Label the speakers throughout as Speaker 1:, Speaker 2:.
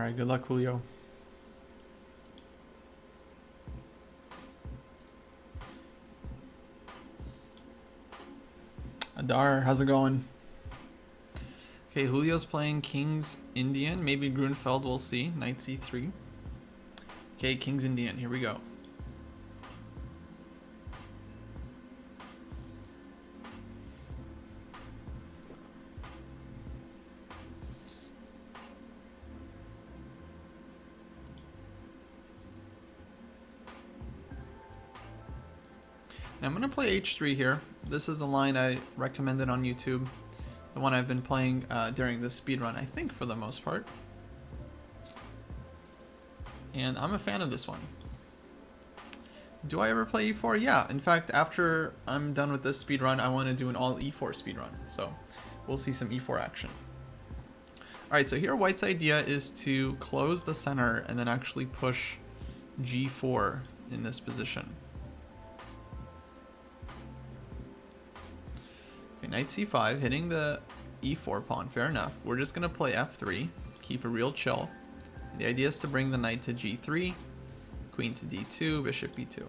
Speaker 1: Alright, good luck, Julio. Adar, how's it going? Okay, Julio's playing King's Indian. Maybe Grunfeld, we'll see. Knight c3. Okay, King's Indian, here we go. I'm going to play h3 here. This is the line I recommended on YouTube. The one I've been playing during this speedrun, I think, for the most part. And I'm a fan of this one. Do I ever play e4? Yeah, in fact, after I'm done with this speedrun, I want to do an all e4 speedrun. So we'll see some e4 action. Alright, so here White's idea is to close the center and then actually push g4 in this position. Okay, knight c5, hitting the e4 pawn, fair enough. We're just going to play f3, keep a real chill. The idea is to bring the knight to g3, queen to d2, bishop b2.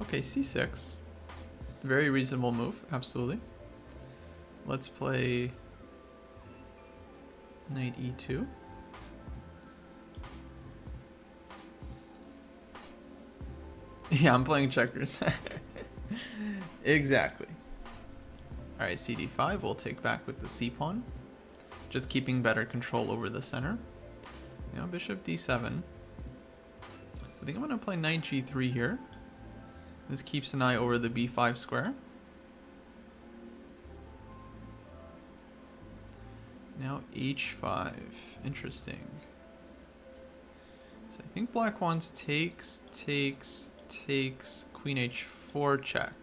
Speaker 1: Okay, c6. Very reasonable move, absolutely. Let's play knight e2. Yeah, I'm playing checkers. Exactly. Alright, cd5, we'll take back with the c-pawn. Just keeping better control over the center. Now bishop d7. I think I'm going to play knight g3 here. This keeps an eye over the b5 square. Now h5. Interesting. So I think black wants takes, queen h4 check.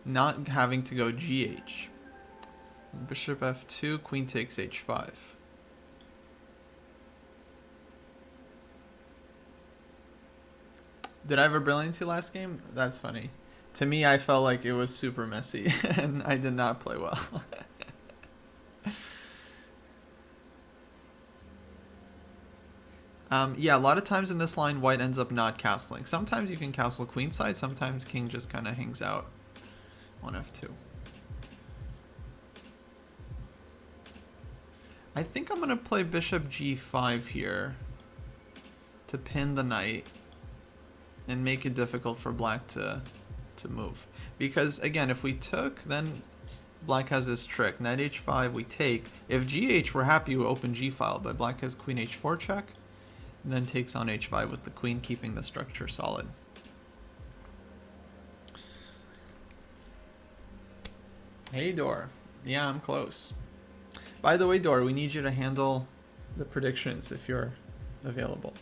Speaker 1: Not having to go gh. Bishop f2, queen takes h5. Did I have a brilliancy last game? That's funny. To me, I felt like it was super messy and I did not play well. Yeah, a lot of times in this line, white ends up not castling. Sometimes you can castle queenside, sometimes king just kind of hangs out on f2. I think I'm going to play bishop g5 here to pin the knight and make it difficult for black to move. Because, again, if we took, then black has this trick. Knight h5, we take. If gh, we're happy we open g-file, but black has queen h4 check, and then takes on h5 with the queen, keeping the structure solid. Hey, Dor. Yeah, I'm close. By the way, Dor, we need you to handle the predictions if you're available.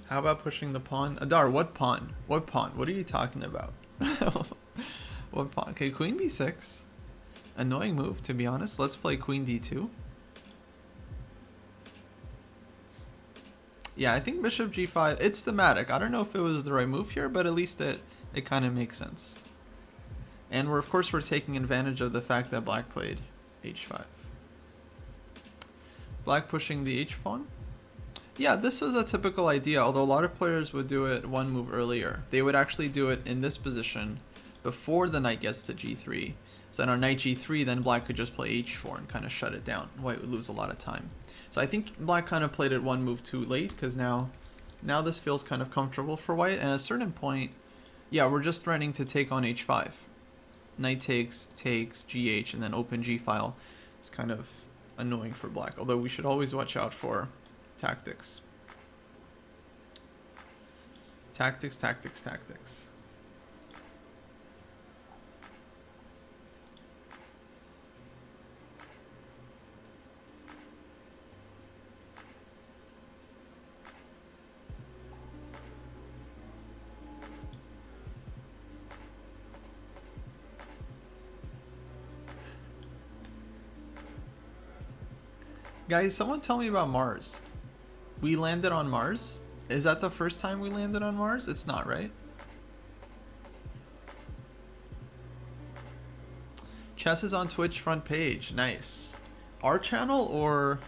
Speaker 1: How about pushing the pawn? Adar, what pawn? What pawn? What are you talking about? What pawn? Okay, queen b6. Annoying move, to be honest. Let's play queen d2. Yeah, I think bishop g5, it's thematic. I don't know if it was the right move here, but at least it kind of makes sense. And of course we're taking advantage of the fact that black played h5. Black pushing the h-pawn. Yeah, this is a typical idea, although a lot of players would do it one move earlier. They would actually do it in this position before the knight gets to g3. So then on knight g3, then black could just play h4 and kind of shut it down. White would lose a lot of time. So I think black kind of played it one move too late, because now this feels kind of comfortable for white. And at a certain point, yeah, we're just threatening to take on h5. Knight takes, gh, and then open g-file. It's kind of annoying for black, although we should always watch out for tactics. Tactics. Guys, someone tell me about Mars. We landed on Mars? Is that the first time we landed on Mars? It's not, right? Chess is on Twitch front page. Nice. Our channel or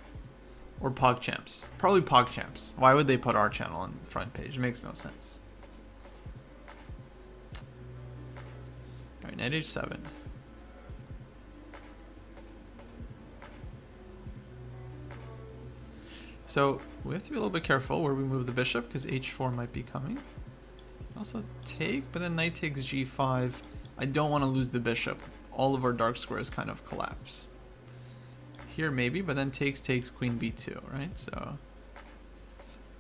Speaker 1: PogChamps? Probably PogChamps. Why would they put our channel on the front page? It makes no sense. Alright, knight h7. So we have to be a little bit careful where we move the bishop because h4 might be coming. Also take, but then knight takes g5. I don't want to lose the bishop. All of our dark squares kind of collapse. Here maybe, but then takes queen b2, right? So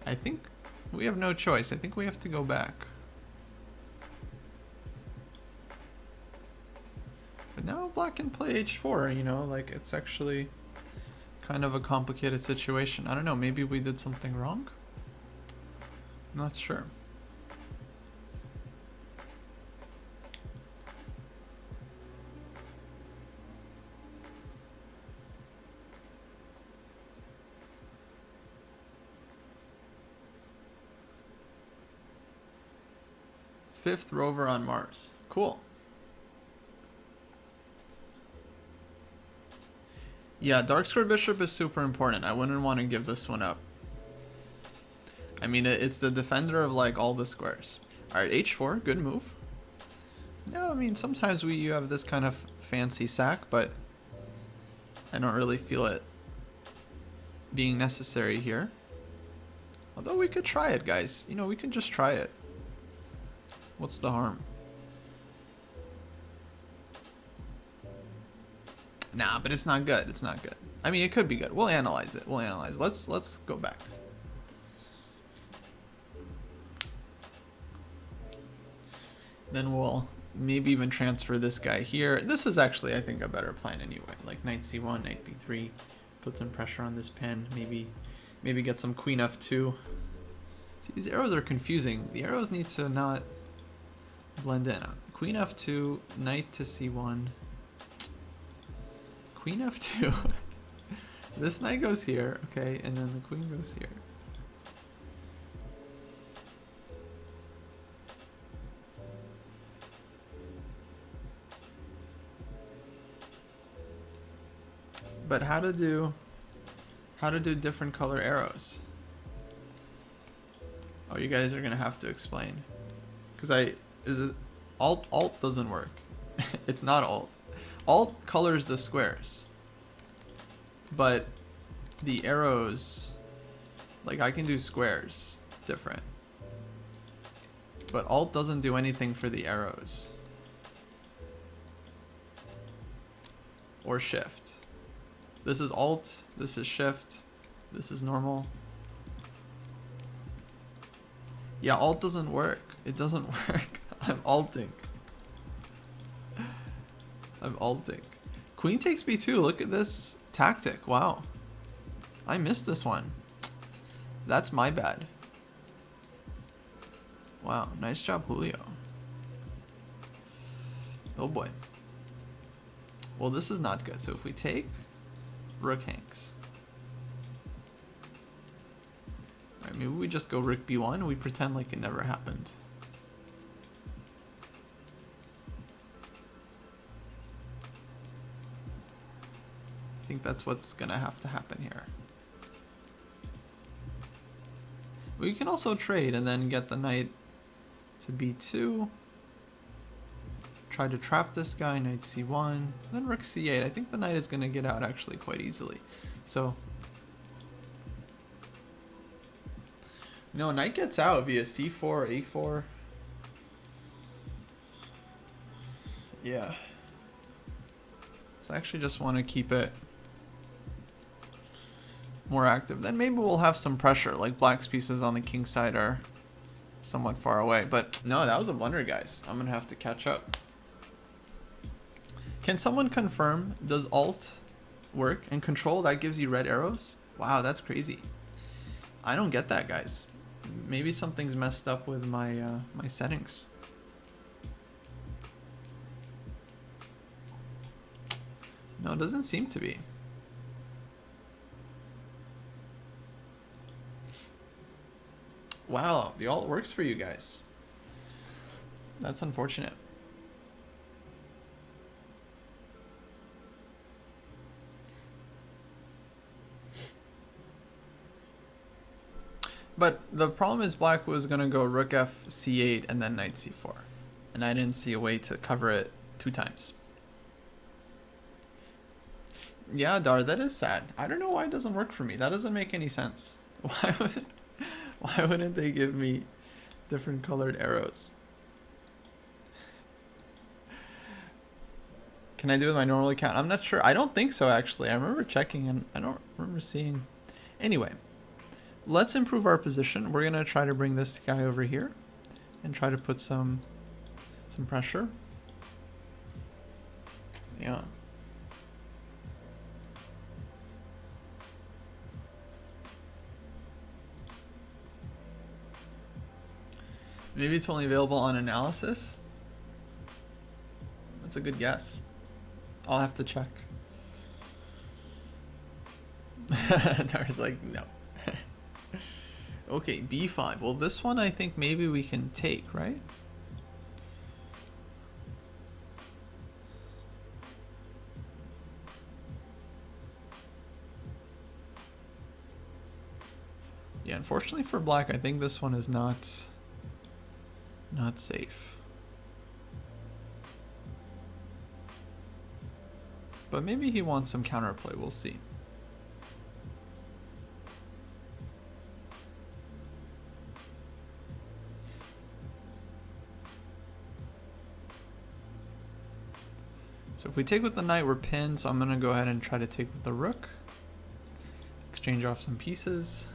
Speaker 1: I think we have no choice. I think we have to go back. But now black can play h4, you know, like it's actually kind of a complicated situation. I don't know, maybe we did something wrong? I'm not sure. Fifth rover on Mars. Cool. Yeah, dark square bishop is super important. I wouldn't want to give this one up. I mean, it's the defender of like all the squares. Alright, h4, good move. No, I mean, sometimes you have this kind of fancy sack, but I don't really feel it being necessary here. Although we could try it, guys. You know, we can just try it. What's the harm? Nah, but it's not good. It's not good. I mean, it could be good. We'll analyze it. We'll analyze it. Let's go back. Then we'll maybe even transfer this guy here. This is actually, I think, a better plan anyway. Like knight c1, knight b3, put some pressure on this pin. Maybe get some queen f2. See, these arrows are confusing. The arrows need to not blend in. Queen f2, knight to c1. Queen f2. This knight goes here, okay, and then the queen goes here. But how to do different color arrows? Oh, you guys are gonna have to explain. Cause alt doesn't work. It's not alt. Alt colors the squares. But the arrows, like I can do squares different. But alt doesn't do anything for the arrows. Or shift. This is alt, this is shift, this is normal. Yeah, alt doesn't work. It doesn't work. I'm alting. I'm alting. Queen takes b2. Look at this tactic. Wow. I missed this one. That's my bad. Wow. Nice job, Julio. Oh boy. Well, this is not good. So if we take, rook hangs. Alright, maybe we just go rook b1 and we pretend like it never happened. I think that's what's gonna have to happen here. We can also trade and then get the knight to b2. Try to trap this guy, knight c1, then rook c8. I think the knight is gonna get out actually quite easily. So, no, knight gets out via c4, a4. Yeah. So I actually just want to keep it more active. Then maybe we'll have some pressure, like black's pieces on the king side are somewhat far away. But no, that was a blunder, guys. I'm gonna have to catch up. Can someone confirm, does alt work and control that gives you red arrows? Wow, that's crazy. I don't get that, guys. Maybe something's messed up with my my settings. No, it doesn't seem to be. Wow, the alt works for you guys. That's unfortunate. But the problem is black was going to go rook f c8 and then knight c4. And I didn't see a way to cover it 2 times. Yeah, Dar, that is sad. I don't know why it doesn't work for me. That doesn't make any sense. Why wouldn't they give me different colored arrows? Can I do it with my normal account? I'm not sure. I don't think so, actually. I remember checking and I don't remember seeing. Anyway, let's improve our position. We're going to try to bring this guy over here and try to put some pressure. Yeah. Maybe it's only available on analysis. That's a good guess. I'll have to check. Dar's like, no. Okay, b5. Well, this one I think maybe we can take, right? Yeah, unfortunately for black, I think this one is not safe. But maybe he wants some counterplay, we'll see. So if we take with the knight, we're pinned, so I'm gonna go ahead and try to take with the rook. Exchange off some pieces,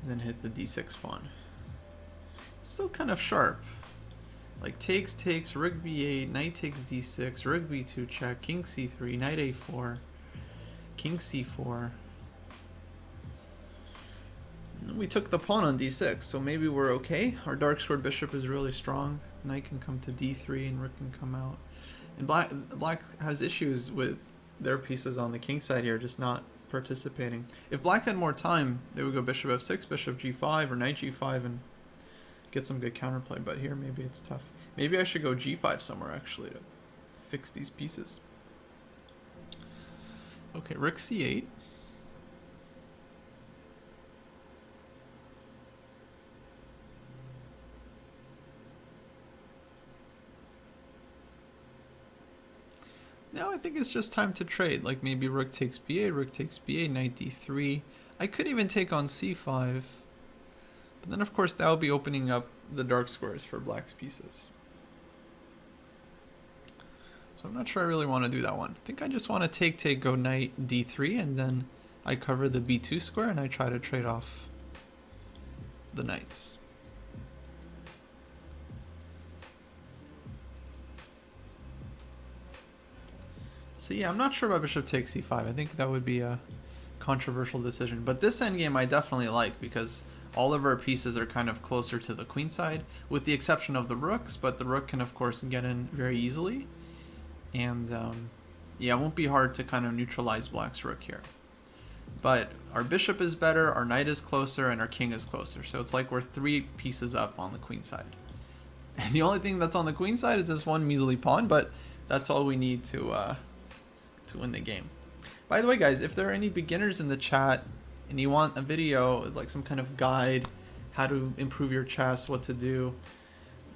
Speaker 1: and then hit the d6 pawn. It's still kind of sharp. Like takes, rook b8, knight takes d6, rook b2 check, king c3, knight a4, king c4. And we took the pawn on d6, so maybe we're okay. Our dark squared bishop is really strong. Knight can come to d3 and rook can come out. And black has issues with their pieces on the king side here, just not participating. If black had more time, they would go bishop f6, bishop g5, or knight g5 and get some good counterplay, but here maybe it's tough. Maybe I should go g5 somewhere actually to fix these pieces. Okay, rook c8. Now I think it's just time to trade, like maybe rook takes b8, knight d3. I could even take on c5. But then of course that will be opening up the dark squares for black's pieces. So I'm not sure I really want to do that one. I think I just want to take, go knight d3, and then I cover the b2 square and I try to trade off the knights. So yeah, I'm not sure about bishop takes c5. I think that would be a controversial decision. But this endgame I definitely like because all of our pieces are kind of closer to the queen side, with the exception of the rooks, but the rook can of course get in very easily. And yeah, it won't be hard to kind of neutralize black's rook here. But our bishop is better, our knight is closer, and our king is closer. So it's like we're 3 pieces up on the queen side. And the only thing that's on the queen side is this one measly pawn, but that's all we need to win the game. By the way, guys, if there are any beginners in the chat and you want a video, like some kind of guide, how to improve your chess, what to do,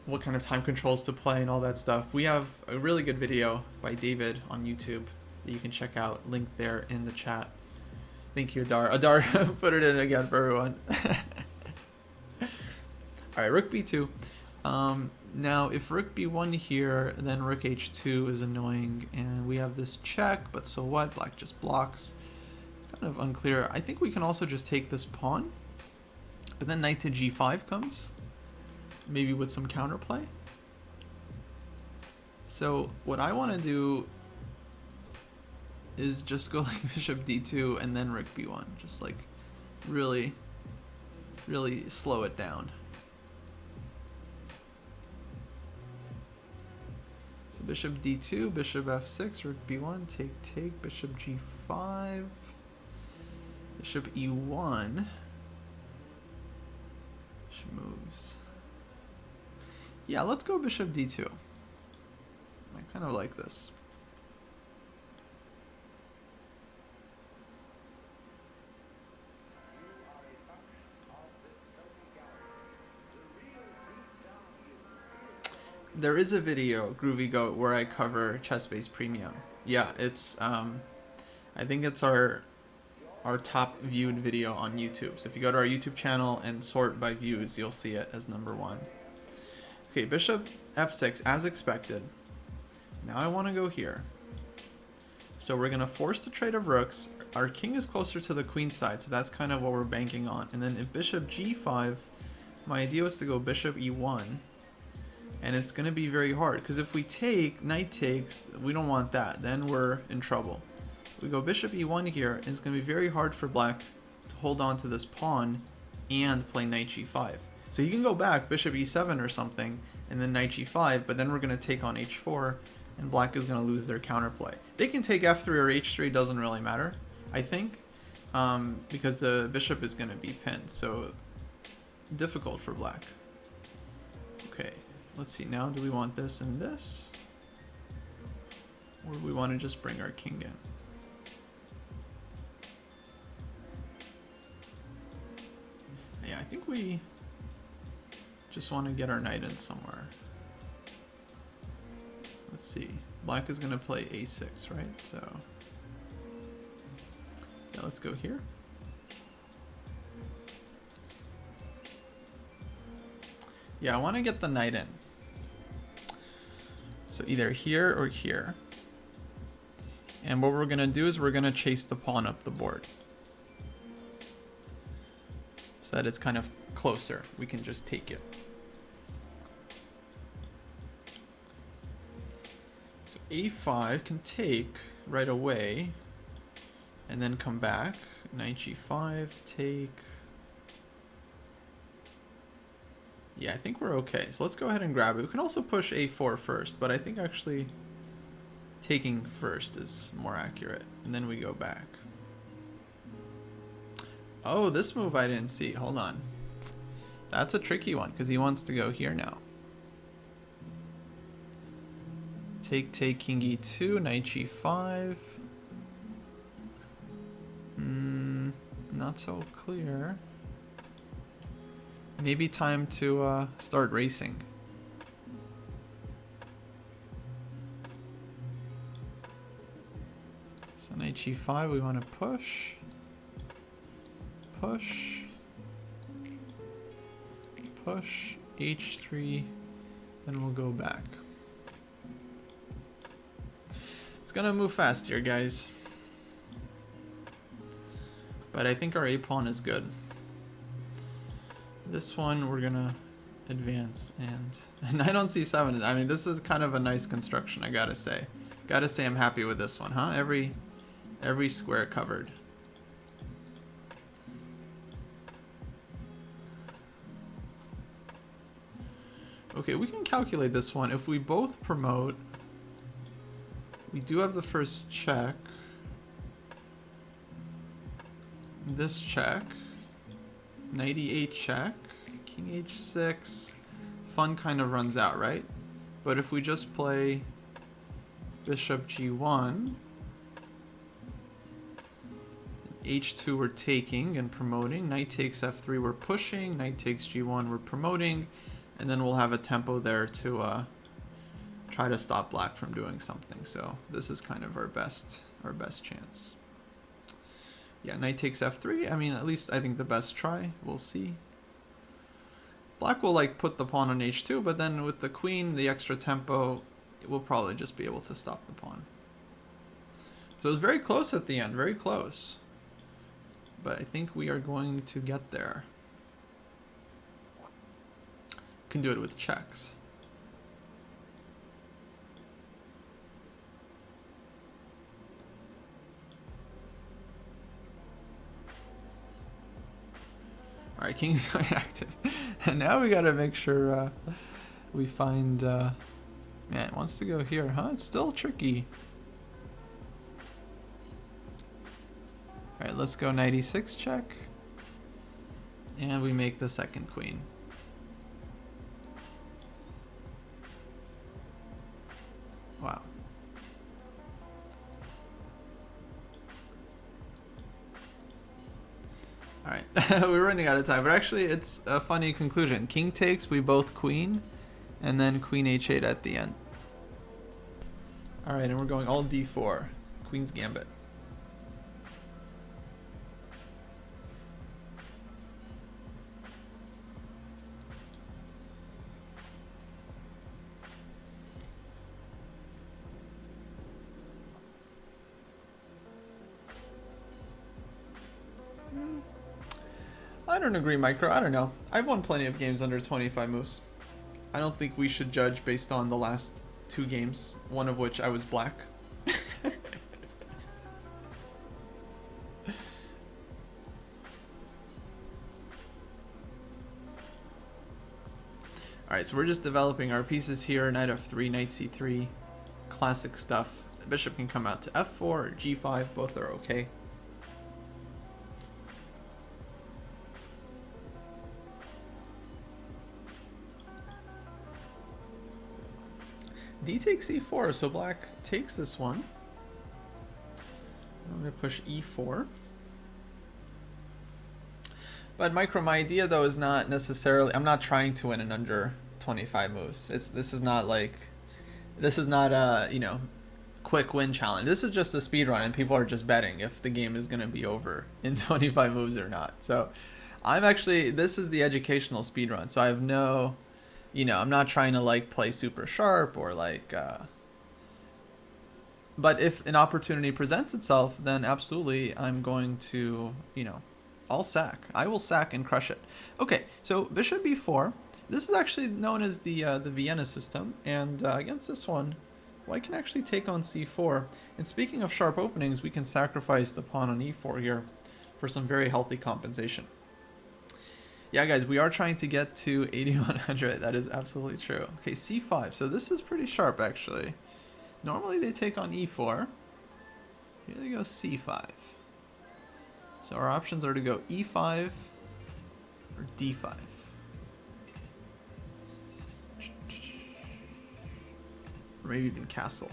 Speaker 1: what kind of time controls to play and all that stuff, we have a really good video by David on YouTube that you can check out, link there in the chat. Thank you, Adar. Adar put it in again for everyone. Alright, rook b2. Now if rook b1 here, then rook h2 is annoying, and we have this check, but so what? Black just blocks. Kind of unclear. I think we can also just take this pawn, but then knight to g5 comes, maybe with some counterplay. So what I want to do is just go like bishop d2 and then rook b1, just like really slow it down. So bishop d2, bishop f6, rook b1, take, bishop g5, bishop e1, bishop moves. Yeah, let's go bishop d2. I kind of like this. There is a video, Groovy Goat, where I cover Chess-Based Premium. Yeah, it's I think it's our top viewed video on YouTube. So if you go to our YouTube channel and sort by views, you'll see it as #1. Okay, bishop f6 as expected. Now I want to go here. So we're gonna force the trade of rooks. Our king is closer to the queen side, so that's kind of what we're banking on. And then if bishop g5, my idea was to go bishop e1. And it's going to be very hard, because if we take, knight takes, we don't want that. Then we're in trouble. We go bishop e1 here, and it's going to be very hard for black to hold on to this pawn and play knight g5. So you can go back, bishop e7 or something, and then knight g5, but then we're going to take on h4, and black is going to lose their counterplay. They can take f3 or h3, doesn't really matter, I think, because the bishop is going to be pinned. So difficult for black. Okay. Let's see, now do we want this and this? Or do we want to just bring our king in? Yeah, I think we just want to get our knight in somewhere. Let's see, black is going to play a6, right? So, yeah, let's go here. Yeah, I want to get the knight in. So either here or here. And what we're going to do is we're going to chase the pawn up the board. So that it's kind of closer. We can just take it. So a5 can take right away. And then come back. Knight g5, take. Yeah, I think we're okay. So let's go ahead and grab it. We can also push a4 first, but I think actually taking first is more accurate. And then we go back. Oh, this move I didn't see. Hold on. That's a tricky one because he wants to go here now. Take, king e2, knight g5. Not so clear. Maybe time to start racing. So knight g5, we want to push. Push. Push. h3. Then we'll go back. It's gonna move fast here, guys. But I think our a-pawn is good. This one we're gonna advance, and I don't see 7. I mean, this is kind of a nice construction, I gotta say. Gotta say I'm happy with this one, huh? Every square covered. Okay, we can calculate this one. If we both promote, we do have the first check. This check. Knight e8 check, king h6, fun kind of runs out, right? But if we just play bishop g1, h2 we're taking and promoting, knight takes f3 we're pushing, knight takes g1 we're promoting, and then we'll have a tempo there to try to stop black from doing something. So this is kind of our best chance. Yeah, knight takes f3. I mean, at least I think the best try. We'll see. Black will like put the pawn on h2, but then with the queen, the extra tempo, we'll probably just be able to stop the pawn. So it was very close at the end, very close. But I think we are going to get there. Can do it with checks. Alright, king's active. And now we gotta make sure we find... man, it wants to go here, huh? It's still tricky. Alright, let's go knight e6 check. And we make the second queen. All right, we're running out of time, but actually it's a funny conclusion. King takes, we both queen, and then queen h8 at the end. All right, and we're going all d4, queen's gambit. I don't agree, Micro. I don't know. I've won plenty of games under 25 moves. I don't think we should judge based on the last 2 games, one of which I was black. Alright, so we're just developing our pieces here. Knight f3, knight c3. Classic stuff. The bishop can come out to f4 or g5. Both are okay. D takes e4, so black takes this one. I'm going to push e4. But Micro, my idea though is not necessarily, I'm not trying to win in under 25 moves. This is not a, you know, quick win challenge. This is just a speed run and people are just betting if the game is going to be over in 25 moves or not. So I'm actually, this is the educational speed run. So I have no, you know, I'm not trying to like play super sharp or like, but if an opportunity presents itself, then absolutely I'm going to, you know, I'll sack. I will sack and crush it. Okay, so bishop b4. This is actually known as the Vienna system, and against this one, white can actually take on c4. And speaking of sharp openings, we can sacrifice the pawn on e4 here for some very healthy compensation. Yeah, guys, we are trying to get to 8100. That is absolutely true. Okay, c5. So this is pretty sharp, actually. Normally they take on e4. Here they go c5. So our options are to go e5 or d5. Or maybe even castle.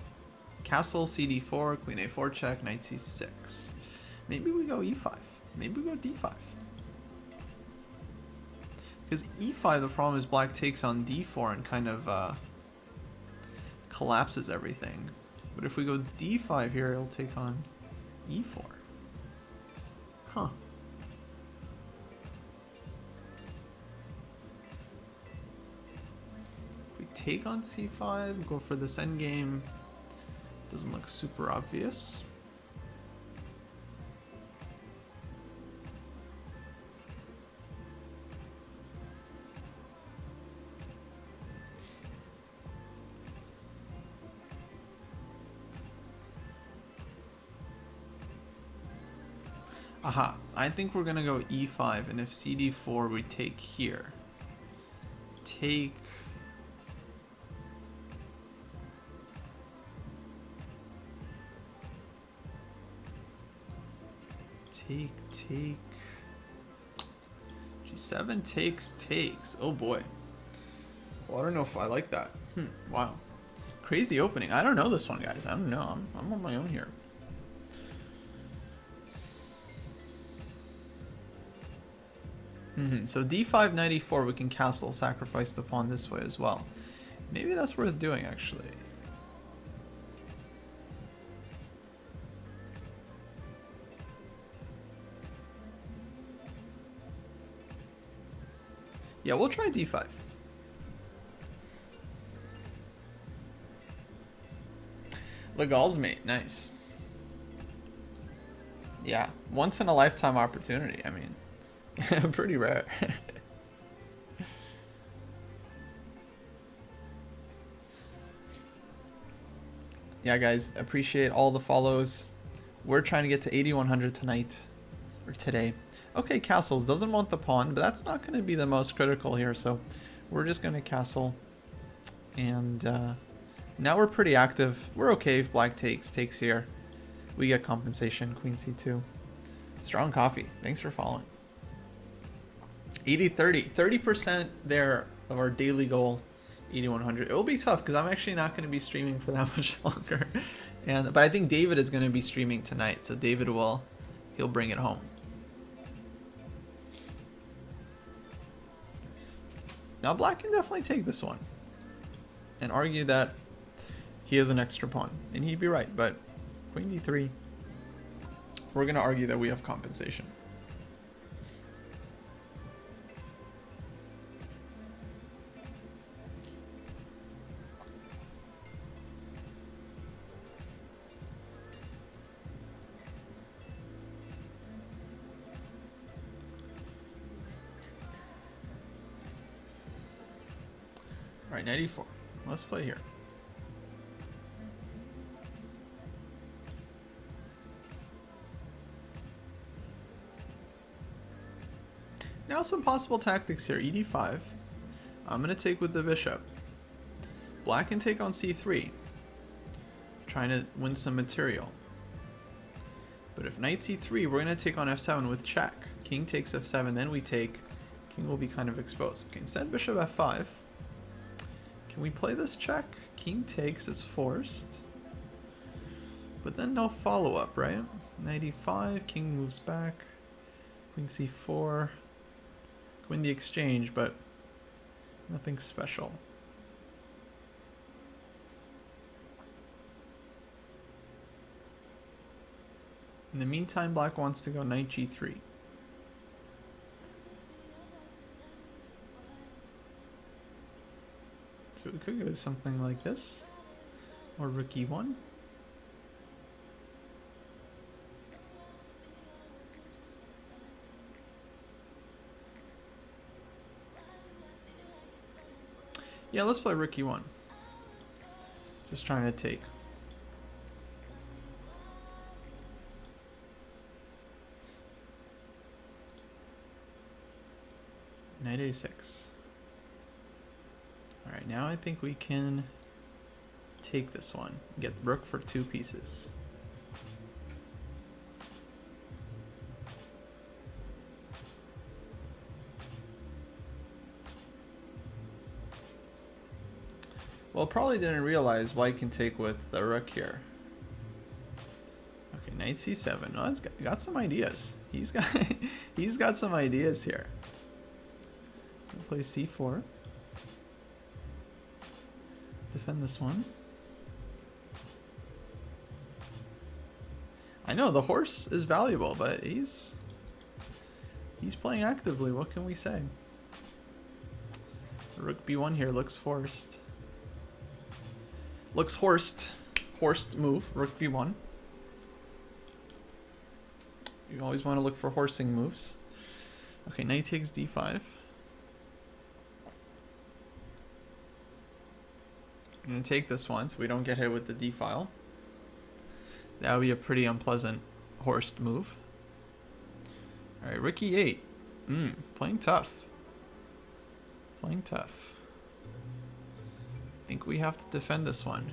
Speaker 1: Castle, cd4, queen a4 check, knight c6. Maybe we go e5. Maybe we go d5. Because e5, the problem is black takes on d4 and kind of collapses everything. But if we go d5 here, it'll take on e4. Huh. If we take on c5, go for this endgame, doesn't look super obvious. Aha, I think we're gonna go e5, and if cd4 we take here. Take... Take... G7 takes. Oh boy. Well, I don't know if I like that. Wow. Crazy opening. I don't know this one, guys. I don't know. I'm on my own here. So d5, knight e4, we can castle, sacrifice the pawn this way as well. Maybe that's worth doing, actually. Yeah, we'll try d5. Legal's mate, nice. Yeah, once in a lifetime opportunity, I mean. Pretty rare. Yeah, guys, appreciate all the follows. We're trying to get to 8100 tonight, or today. Okay, castles, doesn't want the pawn, but that's not going to be the most critical here, so we're just going to castle. And now we're pretty active. We're okay if black takes here. We get compensation, queen c2. Strong coffee, thanks for following. 80-30, 30% there of our daily goal, 8100. It will be tough because I'm actually not going to be streaming for that much longer. But I think David is going to be streaming tonight, so David he'll bring it home. Now black can definitely take this one and argue that he has an extra pawn, and he'd be right, but queen d3, we're going to argue that we have compensation. All right, 94. Let's play here. Now some possible tactics here. ed5. I'm going to take with the bishop. Black can take on c3. Trying to win some material. But if knight c3, we're going to take on f7 with check. King takes f7, then we take. King will be kind of exposed. Okay, instead bishop f5. Can we play this check? King takes, it's forced. But then no follow-up, right? Knight e5, king moves back. Queen c4. Win the exchange, but nothing special. In the meantime, black wants to go knight g3. So we could go something like this, or rook e1. Yeah, let's play rook e1. Just trying to take. Knight a6. Alright, now I think we can take this one. Get rook for 2 pieces. Well, probably didn't realize white can take with the rook here. Okay, knight c7. Oh, it's got some ideas. He's got some ideas here. We'll play c4. Defend this one. I know the horse is valuable, but he's playing actively. What can we say? Rook b1 here looks forced. Looks horsed. Horsed move. Rook b1. You always want to look for horsing moves. Okay, knight takes d5. I'm going to take this one so we don't get hit with the d-file. That would be a pretty unpleasant horsed move. Alright, rook e8. Playing tough. Playing tough. I think we have to defend this one.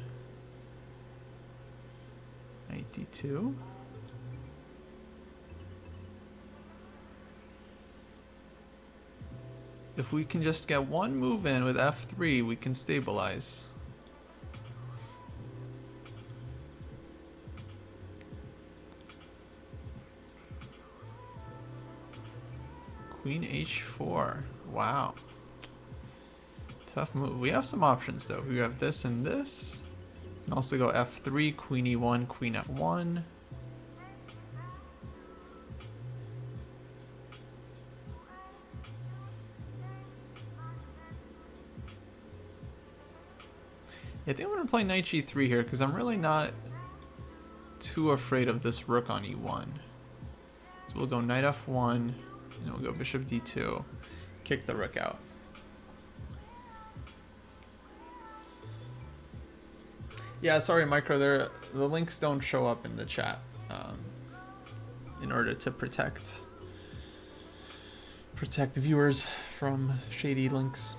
Speaker 1: Knight d2. If we can just get one move in with f3, we can stabilize. Queen h4. Wow. Tough move. We have some options though. We have this and this. We can also go f3, queen e1, queen f1. Yeah, I think I'm going to play knight g3 here because I'm really not too afraid of this rook on e1. So we'll go knight f1, and we'll go bishop d2, kick the rook out. Yeah, sorry, Micro, the links don't show up in the chat in order to protect viewers from shady links.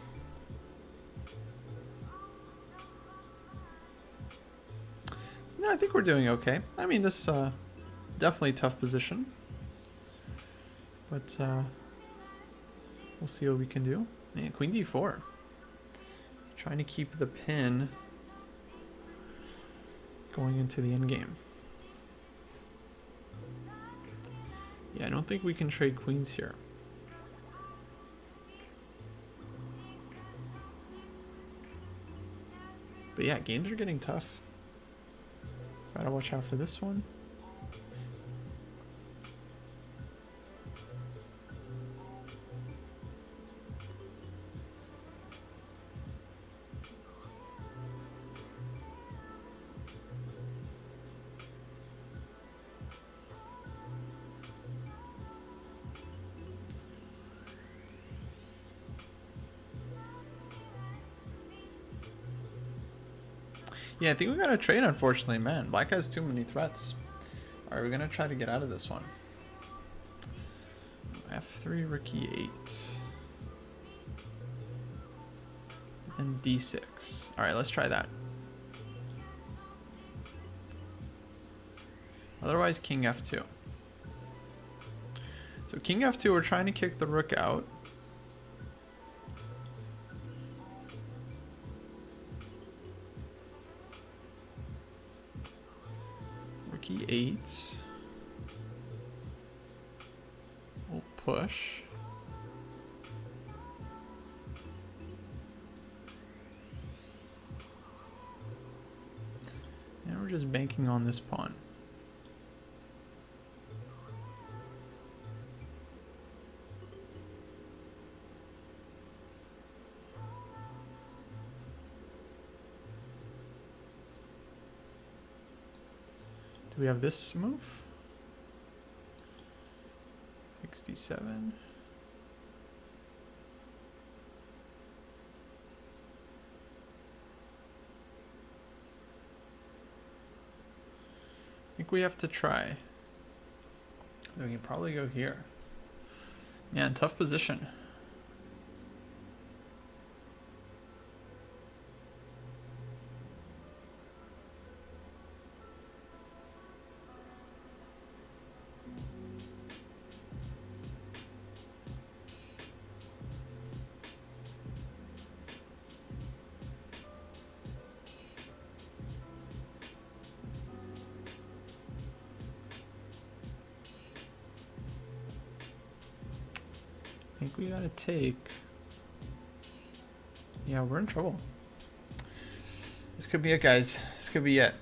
Speaker 1: No, I think we're doing okay. I mean, this definitely a tough position, but we'll see what we can do. Yeah, queen d4. Trying to keep the pin going into the endgame. Yeah, I don't think we can trade queens here. But yeah, games are getting tough. Gotta watch out for this one. Yeah, I think we got to trade, unfortunately. Man, black has too many threats. Alright, we're going to try to get out of this one. F3, rook e8. And d6. Alright, let's try that. Otherwise, king f2. So king f2, we're trying to kick the rook out. Rook e8. We'll push. And we're just banking on this pawn. Do we have this move? 67. I think we have to try. We can probably go here. Man, tough position. I think we gotta take. Yeah, we're in trouble. This could be it, guys. This could be it.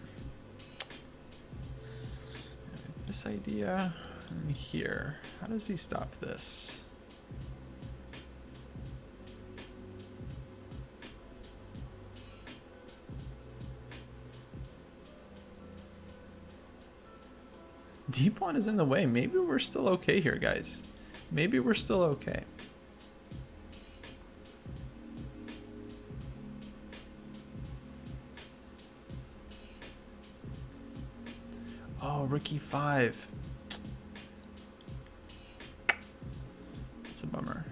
Speaker 1: This idea in here. How does he stop this? D pawn is in the way. Maybe we're still okay here, guys. Maybe we're still okay. Oh, rook e5. It's a bummer.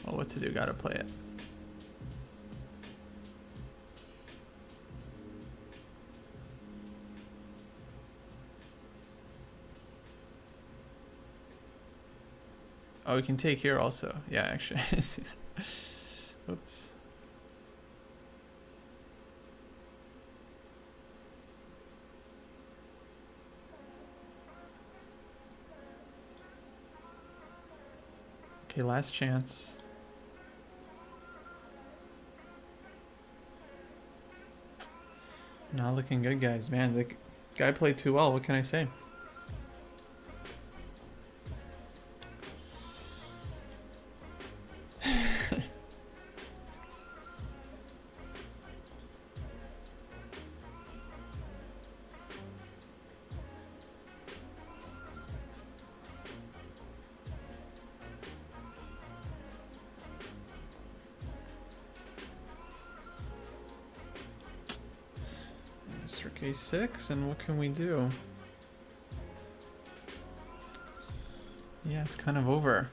Speaker 1: Oh, what to do? Gotta play it. Oh, we can take here also. Yeah, actually. Oops. Okay, last chance. Not looking good, guys. Man, the guy played too well. What can I say? Rook a6, and what can we do? Yeah, it's kind of over.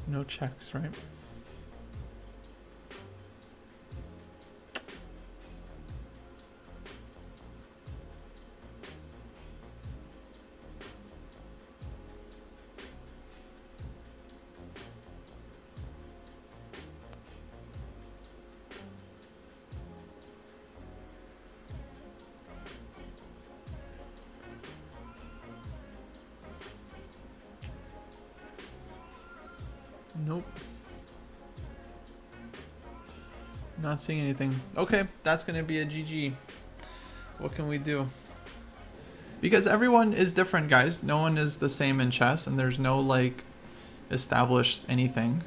Speaker 1: No checks, right? Nope. Not seeing anything. Okay, that's gonna be a GG. What can we do? Because everyone is different, guys. No one is the same in chess, and there's no like established anything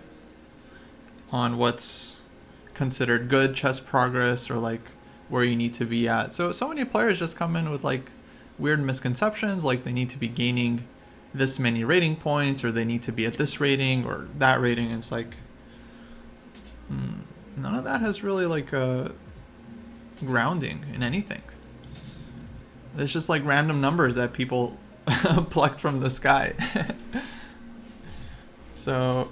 Speaker 1: on what's considered good chess progress or like where you need to be at. So many players just come in with like weird misconceptions, like they need to be gaining this many rating points, or they need to be at this rating or that rating. And it's like none of that has really like a grounding in anything. It's just like random numbers that people plucked from the sky. So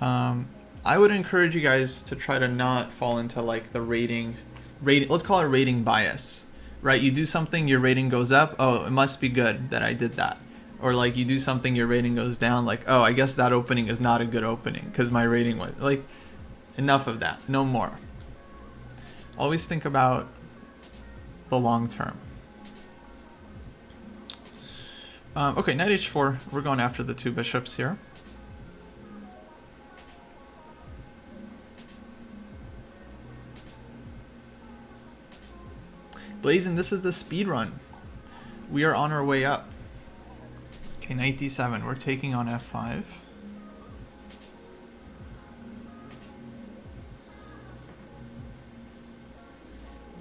Speaker 1: I would encourage you guys to try to not fall into like the rating, let's call it rating bias, right? You do something, your rating goes up. Oh, it must be good that I did that. Or like you do something, your rating goes down. Like, oh, I guess that opening is not a good opening because my rating was like, enough of that. No more. Always think about the long term. Okay, knight h4. We're going after the two bishops here. Blazin, this is the speed run. We are on our way up. Okay, knight d7. We're taking on f5.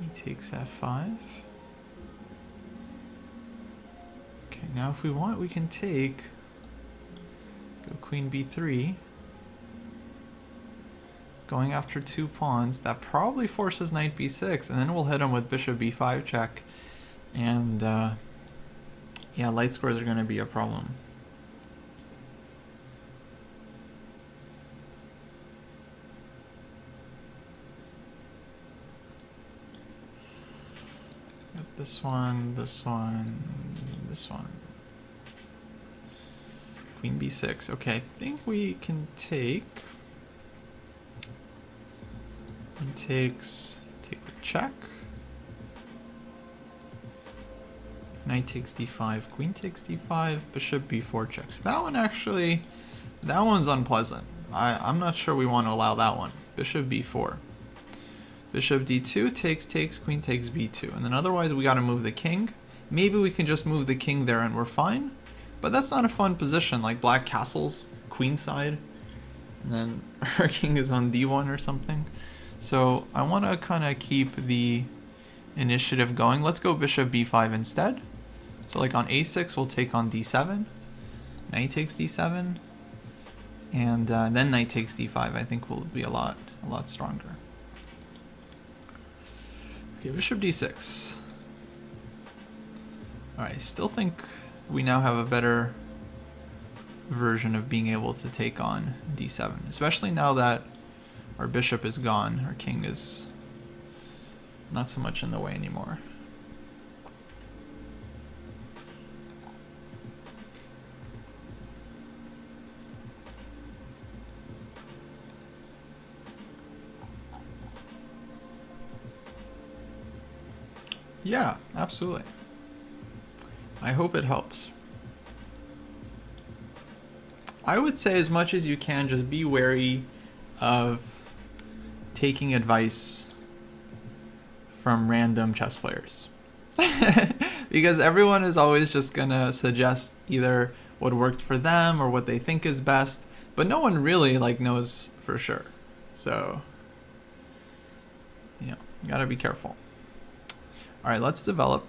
Speaker 1: He takes f5. Okay, now if we want, we can take, go queen b3. Going after two pawns. That probably forces knight b6, and then we'll hit him with bishop b5 check. And yeah, light squares are going to be a problem. Got this one, this one, this one. Queen b6. Okay, I think we can take. Take with check. If knight takes d5, queen takes d5, bishop b4 checks. That one actually, that one's unpleasant. I'm not sure we want to allow that one. Bishop b4. Bishop d2 takes, queen takes b2. And then otherwise we got to move the king. Maybe we can just move the king there and we're fine. But that's not a fun position, like black castles, queenside. And then our king is on d1 or something. So I want to kind of keep the initiative going. Let's go bishop b5 instead. So like on a6, we'll take on d7. Knight takes d7. And then knight takes d5, I think will be a lot stronger. Okay, bishop d6. Alright, I still think we now have a better version of being able to take on d7. Especially now that our bishop is gone, our king is not so much in the way anymore. Yeah, absolutely. I hope it helps. I would say as much as you can, just be wary of taking advice from random chess players. Because everyone is always just gonna suggest either what worked for them or what they think is best, but no one really like knows for sure. So, you gotta be careful. All right, let's develop.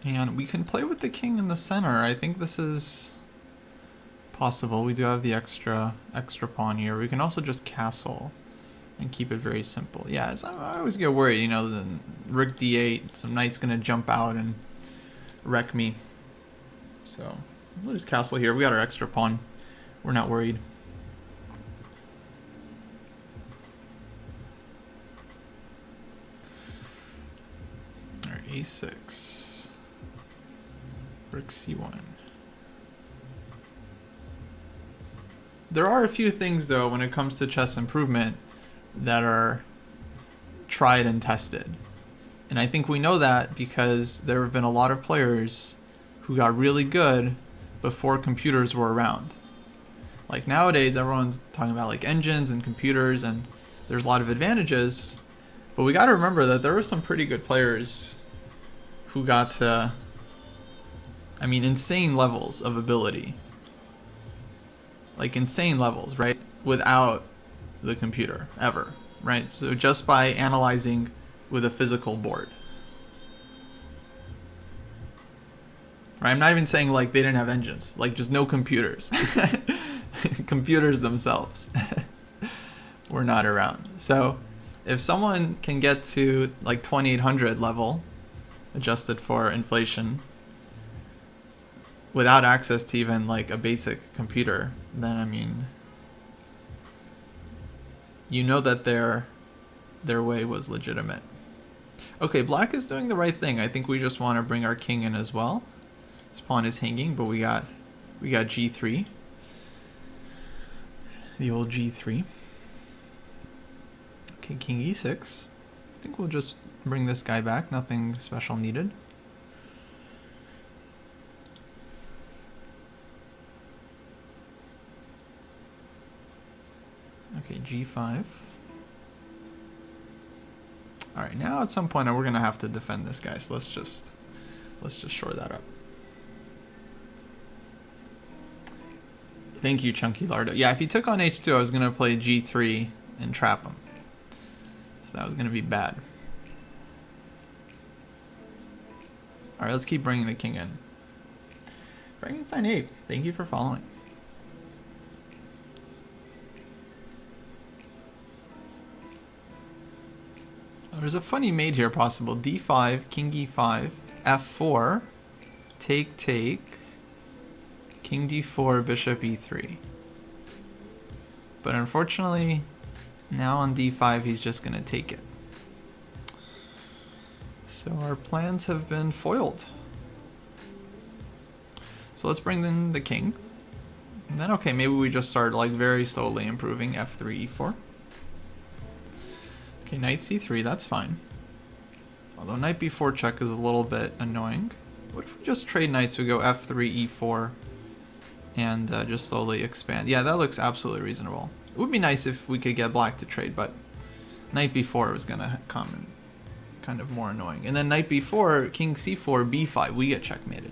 Speaker 1: And we can play with the king in the center. I think this is possible. We do have the extra pawn here. We can also just castle and keep it very simple. Yeah, I always get worried, you know, the rook d8, some knight's gonna jump out and wreck me. So we'll just castle here. We got our extra pawn. We're not worried. All right, a6. Rook c1. There are a few things though when it comes to chess improvement that are tried and tested. And I think we know that because there have been a lot of players who got really good before computers were around. Like nowadays, everyone's talking about like engines and computers, and there's a lot of advantages. But we got to remember that there were some pretty good players who got to, I mean, insane levels of ability. Like insane levels, right? Without the computer, ever, right? So just by analyzing with a physical board. Right? I'm not even saying like they didn't have engines, like just no computers. Computers themselves were not around. So if someone can get to like 2800 level, adjusted for inflation, without access to even like a basic computer, then I mean, you know that their way was legitimate. Okay, black is doing the right thing. I think we just want to bring our king in as well. This pawn is hanging, but we got g3. The old g3. Okay, king e6. I think we'll just bring this guy back. Nothing special needed. Okay, g5. All right, now at some point we're gonna have to defend this guy. So let's just shore that up. Thank you, Chunky Lardo. Yeah, if he took on h2, I was gonna play g3 and trap him. So that was gonna be bad. All right, let's keep bringing the king in. Frankenstein Ape, thank you for following. There's a funny mate here possible. d5, king e5, f4, take, king d4, bishop e3. But unfortunately, now on d5, he's just going to take it. So our plans have been foiled. So let's bring in the king. And then, okay, maybe we just start like very slowly improving f3, e4. Okay, knight c3, that's fine. Although knight b4 check is a little bit annoying. What if we just trade knights? We go f3, e4, and just slowly expand. Yeah, that looks absolutely reasonable. It would be nice if we could get black to trade, but knight b4 was going to come and kind of more annoying. And then knight b4, king c4, b5, we get checkmated.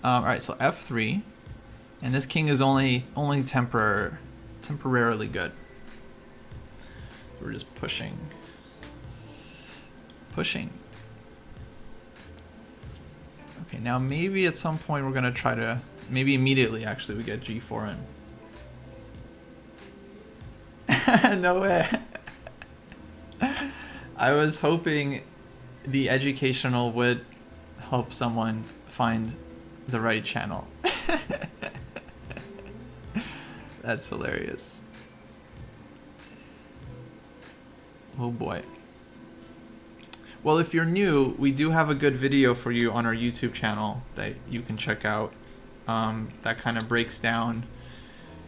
Speaker 1: All right, so f3, and this king is only temporarily good. We're just pushing. Okay, now maybe at some point we're gonna try to, maybe immediately actually we get g4 in. No way. I was hoping the educational would help someone find the right channel. That's hilarious. Oh boy. Well, if you're new, we do have a good video for you on our YouTube channel that you can check out. That kind of breaks down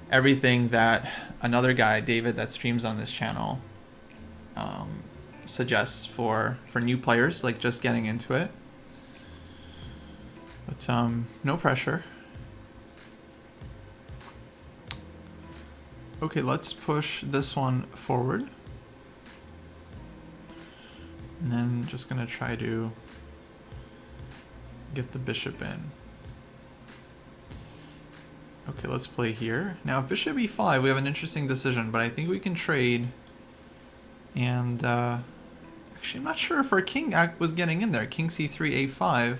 Speaker 1: everything that another guy, David, that streams on this channel, suggests for new players, like just getting into it. But no pressure. Okay, let's push this one forward. And then just gonna try to get the bishop in. Okay, let's play here. Now if bishop e5, we have an interesting decision, but I think we can trade. And actually, I'm not sure if our king was getting in there. King c3, a5.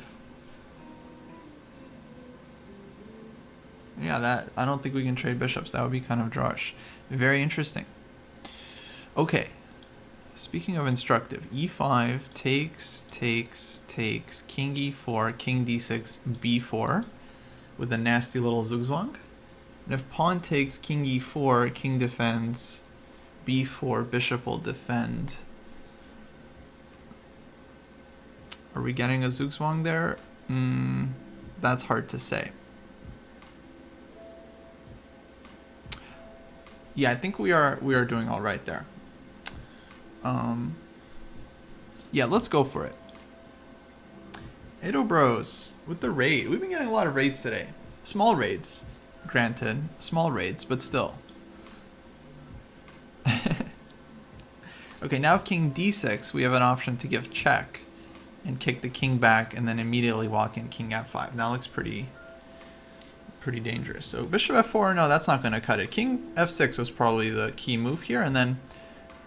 Speaker 1: Yeah, that I don't think we can trade bishops. That would be kind of drawish. Very interesting. Okay. Speaking of instructive, e5 takes, king e4, king d6, b4 with a nasty little zugzwang. And if pawn takes, king e4, king defends, b4, bishop will defend. Are we getting a zugzwang there? That's hard to say. Yeah, I think we are doing all right there. Yeah, let's go for it. Edo Bros with the raid. We've been getting a lot of raids today. Small raids, granted. Small raids, but still. Okay, now king d6, we have an option to give check and kick the king back and then immediately walk in king f5. That looks pretty dangerous. So bishop f4, no, that's not going to cut it. King f6 was probably the key move here, and then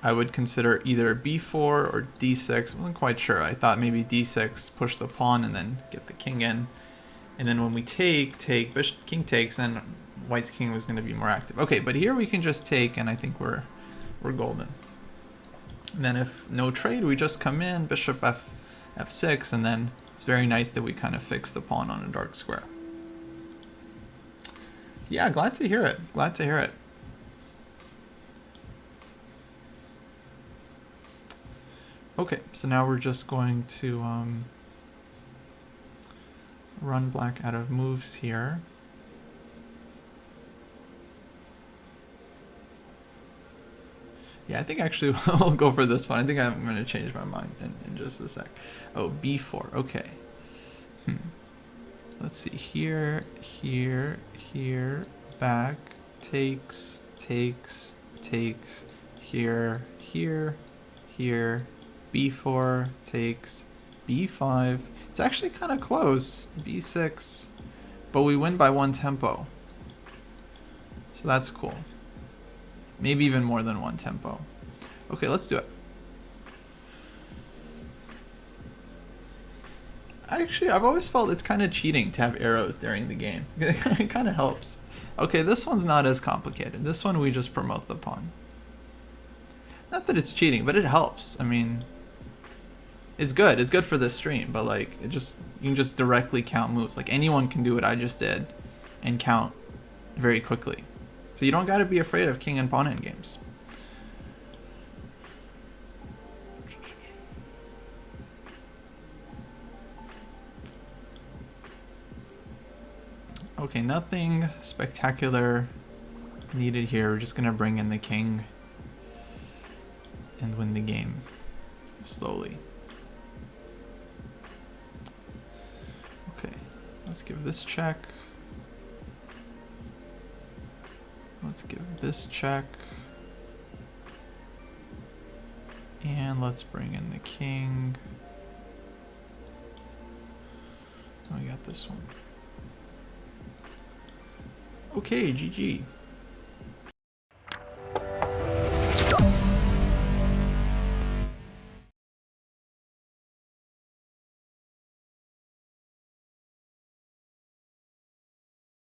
Speaker 1: I would consider either b4 or d6. I wasn't quite sure. I thought maybe d6, push the pawn and then get the king in. And then when we take, bishop, king takes, then white's king was going to be more active. Okay, but here we can just take, and I think we're golden. And then if no trade, we just come in, bishop f6, and then it's very nice that we kind of fix the pawn on a dark square. Yeah, glad to hear it. Glad to hear it. Okay, so now we're just going to run black out of moves here. Yeah, I think actually we'll go for this one. I think I'm going to change my mind in just a sec. Oh, b4. Okay. Let's see. Here, here, here, back, takes, takes, takes, here, here, here, b4, takes, b5. It's actually kind of close. b6. But we win by one tempo. So that's cool. Maybe even more than one tempo. Okay, let's do it. Actually, I've always felt it's kind of cheating to have arrows during the game. It kind of helps. Okay, this one's not as complicated. This one we just promote the pawn. Not that it's cheating, but it helps. I mean, it's good. It's good for this stream, but like, you can just directly count moves. Like anyone can do what I just did and count very quickly. So you don't got to be afraid of king and pawn endgames. Okay, nothing spectacular needed here. We're just going to bring in the king and win the game slowly. Okay, let's give this check. Let's give this check. And let's bring in the king. Oh, we got this one. Okay, GG.